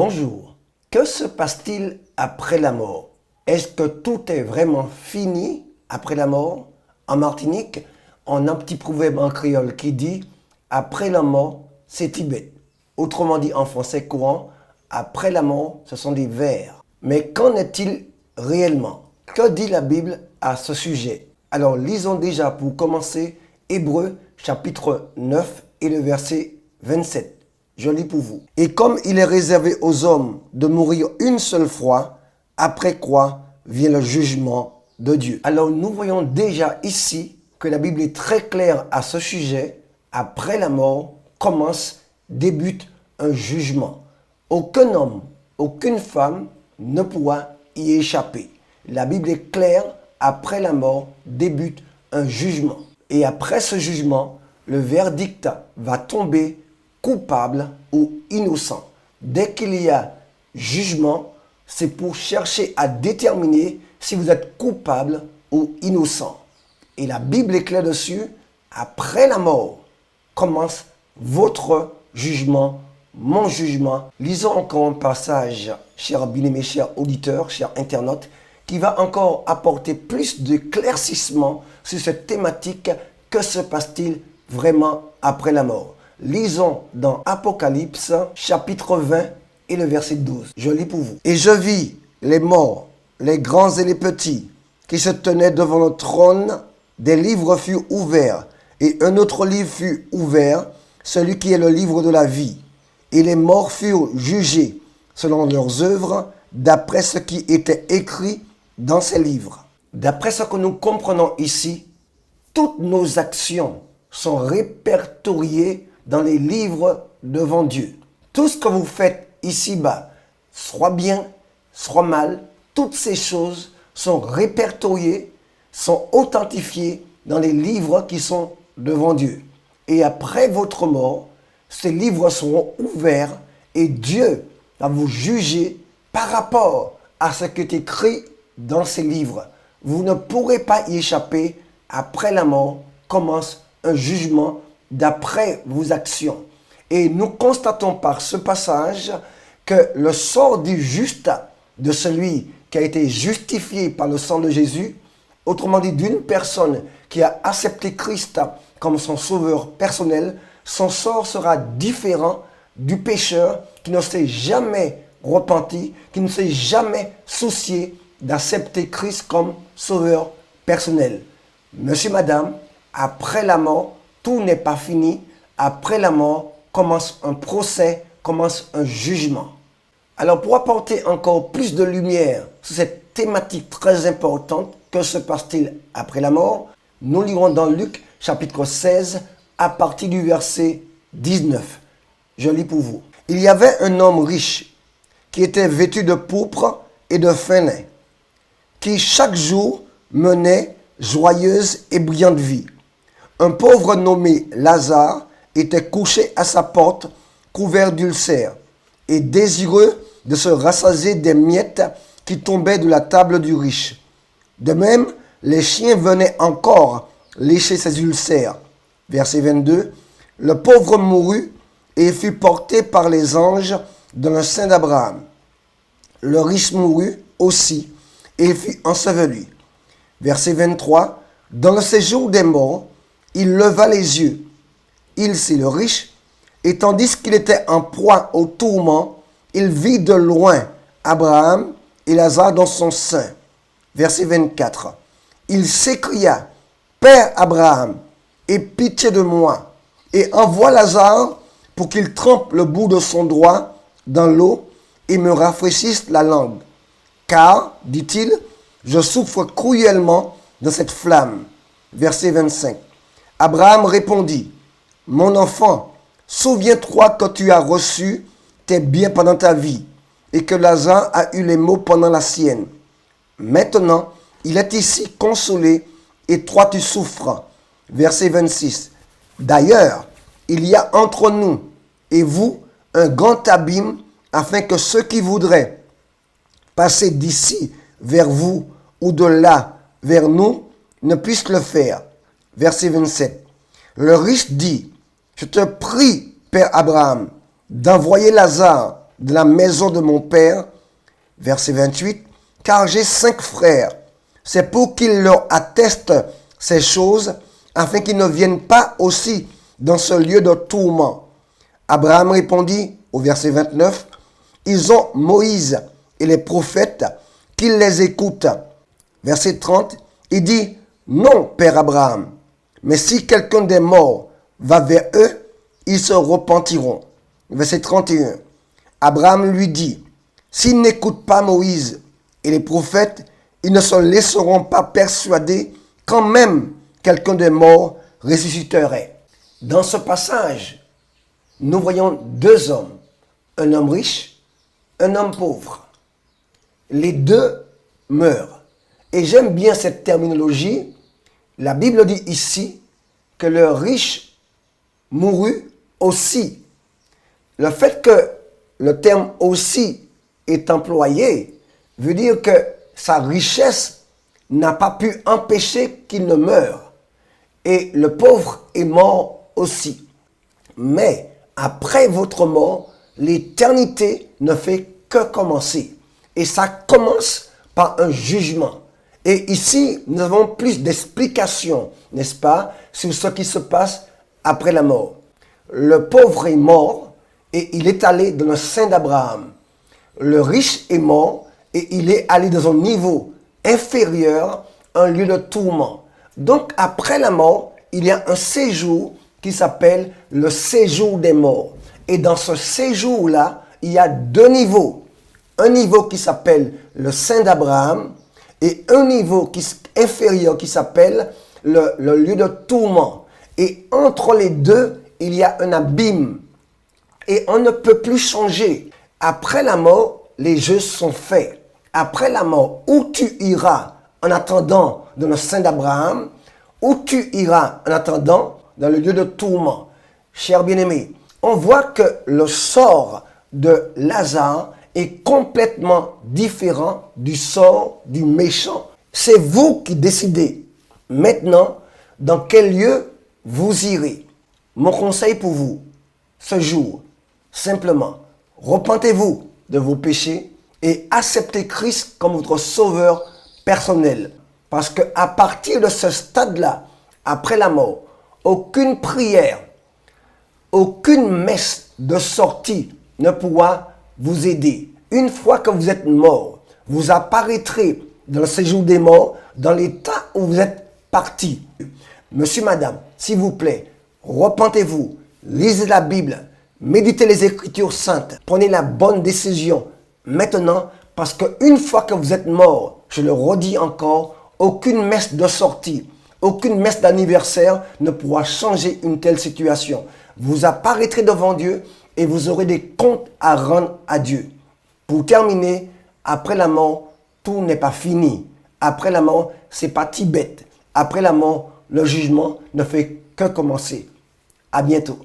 Bonjour. Que se passe-t-il après la mort? Est-ce que tout est vraiment fini après la mort? En Martinique, on a un petit proverbe en créole qui dit « Après la mort, c'est Tibet ». Autrement dit en français courant, après la mort, ce sont des vers. Mais qu'en est-il réellement? Que dit la Bible à ce sujet? Alors lisons déjà pour commencer Hébreux chapitre 9 et le verset 27. Je lis pour vous. Et comme il est réservé aux hommes de mourir une seule fois, après quoi vient le jugement de Dieu. Alors nous voyons déjà ici que la Bible est très claire à ce sujet. Après la mort débute un jugement. Aucun homme, aucune femme ne pourra y échapper. La Bible est claire, après la mort débute un jugement. Et après ce jugement, le verdict va tomber coupable ou innocent. Dès qu'il y a jugement, c'est pour chercher à déterminer si vous êtes coupable ou innocent. Et la Bible est claire dessus. Après la mort commence votre jugement, mon jugement. Lisons encore un passage, chers bien-aimés, chers auditeurs, chers internautes, qui va encore apporter plus de d'éclaircissement sur cette thématique. Que se passe-t-il vraiment après la mort? Lisons dans Apocalypse chapitre 20 et le verset 12. Je lis pour vous. Et je vis les morts, les grands et les petits, qui se tenaient devant le trône. Des livres furent ouverts, et un autre livre fut ouvert, celui qui est le livre de la vie. Et les morts furent jugés selon leurs œuvres, d'après ce qui était écrit dans ces livres. D'après ce que nous comprenons ici, toutes nos actions sont répertoriées dans les livres devant Dieu. Tout ce que vous faites ici-bas, soit bien, soit mal, toutes ces choses sont répertoriées, sont authentifiées dans les livres qui sont devant Dieu. Et après votre mort, ces livres seront ouverts et Dieu va vous juger par rapport à ce qui est écrit dans ces livres. Vous ne pourrez pas y échapper. Après la mort commence un jugement d'après vos actions. Et nous constatons par ce passage que le sort du juste, de celui qui a été justifié par le sang de Jésus, autrement dit d'une personne qui a accepté Christ comme son sauveur personnel, son sort sera différent du pécheur qui ne s'est jamais repenti, qui ne s'est jamais soucié d'accepter Christ comme sauveur personnel. Monsieur, madame, après la mort, tout n'est pas fini. Après la mort, commence un procès, commence un jugement. Alors, pour apporter encore plus de lumière sur cette thématique très importante, que se passe-t-il après la mort? Nous lirons dans Luc, chapitre 16, à partir du verset 19. Je lis pour vous. Il y avait un homme riche qui était vêtu de pourpre et de fin lin, qui chaque jour menait joyeuse et brillante vie. Un pauvre nommé Lazare était couché à sa porte, couvert d'ulcères, et désireux de se rassasier des miettes qui tombaient de la table du riche. De même, les chiens venaient encore lécher ses ulcères. Verset 22. Le pauvre mourut et fut porté par les anges dans le sein d'Abraham. Le riche mourut aussi et fut enseveli. Verset 23. Dans le séjour des morts, il leva les yeux. Il, c'est le riche, et tandis qu'il était en proie au tourment, il vit de loin Abraham et Lazare dans son sein. Verset 24. Il s'écria, Père Abraham, aie pitié de moi, et envoie Lazare pour qu'il trempe le bout de son doigt dans l'eau et me rafraîchisse la langue. Car, dit-il, je souffre cruellement de cette flamme. Verset 25. Abraham répondit, mon enfant, souviens-toi que tu as reçu tes biens pendant ta vie et que Lazare a eu les maux pendant la sienne. Maintenant, il est ici consolé et toi tu souffres. Verset 26. D'ailleurs, il y a entre nous et vous un grand abîme afin que ceux qui voudraient passer d'ici vers vous ou de là vers nous ne puissent le faire. Verset 27. Le riche dit, je te prie, Père Abraham, d'envoyer Lazare de la maison de mon père. Verset 28. Car j'ai 5 frères. C'est pour qu'ils leur attestent ces choses, afin qu'ils ne viennent pas aussi dans ce lieu de tourment. Abraham répondit au verset 29. Ils ont Moïse et les prophètes, qu'ils les écoutent. Verset 30. Il dit, non, Père Abraham, mais si quelqu'un des morts va vers eux, ils se repentiront. Verset 31. Abraham lui dit, s'ils n'écoutent pas Moïse et les prophètes, ils ne se laisseront pas persuader quand même quelqu'un des morts ressusciterait. Dans ce passage, nous voyons 2 hommes, un homme riche, un homme pauvre. Les 2 meurent. Et j'aime bien cette terminologie. La Bible dit ici que le riche mourut aussi. Le fait que le terme aussi est employé veut dire que sa richesse n'a pas pu empêcher qu'il ne meure. Et le pauvre est mort aussi. Mais après votre mort, l'éternité ne fait que commencer. Et ça commence par un jugement. Et ici, nous avons plus d'explications, n'est-ce pas, sur ce qui se passe après la mort. Le pauvre est mort et il est allé dans le sein d'Abraham. Le riche est mort et il est allé dans un niveau inférieur, un lieu de tourment. Donc, après la mort, il y a un séjour qui s'appelle le séjour des morts. Et dans ce séjour-là, il y a 2 niveaux. Un niveau qui s'appelle le sein d'Abraham et un niveau inférieur qui s'appelle le lieu de tourment. Et entre les 2, il y a un abîme. Et on ne peut plus changer. Après la mort, les jeux sont faits. Après la mort, où tu iras en attendant dans le sein d'Abraham, où tu iras en attendant dans le lieu de tourment. Chers bien-aimés, on voit que le sort de Lazare est complètement différent du sort du méchant. C'est vous qui décidez maintenant dans quel lieu vous irez. Mon conseil pour vous, ce jour, simplement, repentez-vous de vos péchés et acceptez Christ comme votre sauveur personnel. Parce qu'à partir de ce stade-là, après la mort, aucune prière, aucune messe de sortie ne pourra vous aider. Une fois que vous êtes mort, vous apparaîtrez dans le séjour des morts, dans l'état où vous êtes parti. Monsieur, madame, s'il vous plaît, repentez-vous, lisez la Bible, méditez les Écritures saintes, prenez la bonne décision maintenant, parce qu'une fois que vous êtes mort, je le redis encore, aucune messe de sortie, aucune messe d'anniversaire ne pourra changer une telle situation. Vous apparaîtrez devant Dieu et vous aurez des comptes à rendre à Dieu. Pour terminer, après la mort, tout n'est pas fini. Après la mort, c'est pas Tibet. Après la mort, le jugement ne fait que commencer. À bientôt.